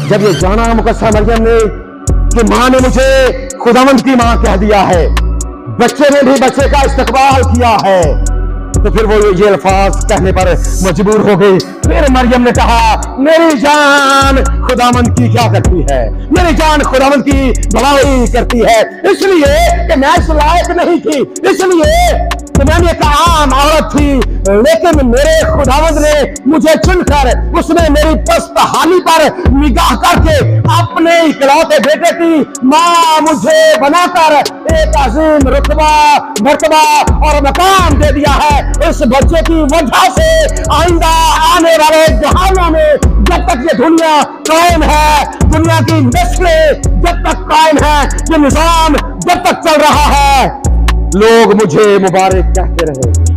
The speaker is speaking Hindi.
जब ये जाना मुकद्दसा मरियम ने कि मां ने मुझे खुदावंद की मां कह दिया है, बच्चे ने भी बच्चे का इस्तकबाल किया है, तो फिर वो ये अल्फाज कहने पर मजबूर हो गई। फिर मरियम ने कहा, मेरी जान खुदावंद की क्या करती है, मेरी जान खुदावंद की बड़ाई करती है, इसलिए कि मैं इस लायक नहीं थी, इसलिए कि मैं एक आम औरत थी, लेकिन मेरे खुदावंद ने मुझे चुनकर, उसने मेरी पस्त हाली पर निगाह करके अपने इकलौते बेटे की मां मुझे बनाकर एक अजीम रुतबा, मर्तबा और मकाम दे दिया है। इस बच्चे की वजह से आइंदा आने वाले जहानों में जब तक ये दुनिया कायम है, दुनिया की नस्लें जब तक कायम है, ये निजाम जब तक चल रहा है, लोग मुझे मुबारक कहते रहे।